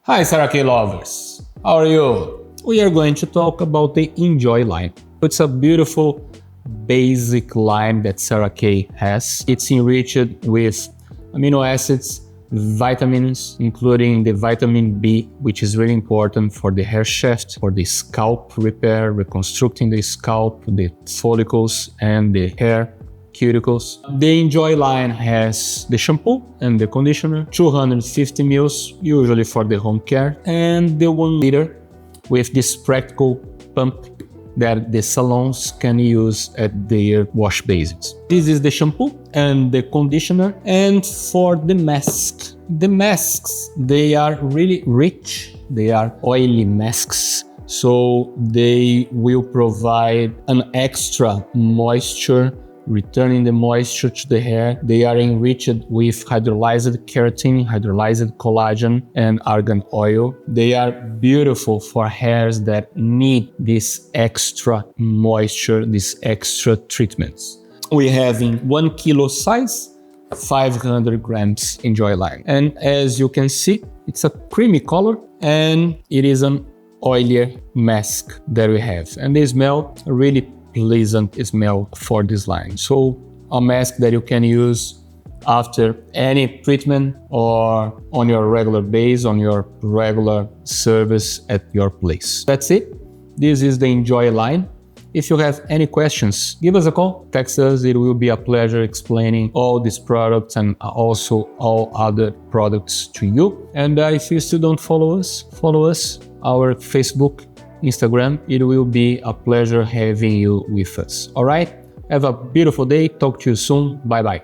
Hi Sarah lovers, how are you? We are going to talk about the Enjoy line. It's a beautiful basic line that Sarah has. It's enriched with amino acids, vitamins, including the vitamin B, which is really important for the hair shaft, for the scalp repair, reconstructing the scalp, the follicles, and the hair cuticles. The Enjoy line has the shampoo and the conditioner, 250 ml, usually for the home care, and the 1 liter with this practical pump that the salons can use at their wash basins. This is the shampoo and the conditioner. And for the masks, they are really rich. They are oily masks, so they will provide an extra moisture, returning the moisture to the hair. They are enriched with hydrolyzed keratin, hydrolyzed collagen, and argan oil. They are beautiful for hairs that need this extra moisture, these extra treatments. We have in 1 kilo size, 500 grams Enjoy line. And as you can see, it's a creamy color and it is an oilier mask that we have. And they smell really pleasant smell for this line. So a mask that you can use after any treatment or on your regular base, on your regular service at your place. That's it. This is the Enjoy line. If you have any questions, give us a call, text us. It will be a pleasure explaining all these products and also all other products to you. And if you still don't follow us, our Facebook, Instagram. It will be a pleasure having you with us. All right? Have a beautiful day. Talk to you soon. Bye-bye.